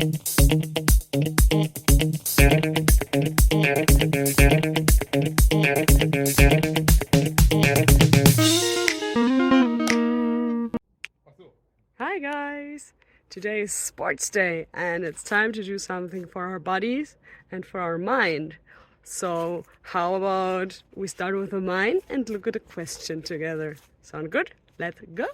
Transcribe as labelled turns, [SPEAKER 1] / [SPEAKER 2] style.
[SPEAKER 1] Hi guys! Today is sports day and it's time to do something for our bodies and for our mind. So how about we start with the mind and look at a question together? Sound good? Let's go!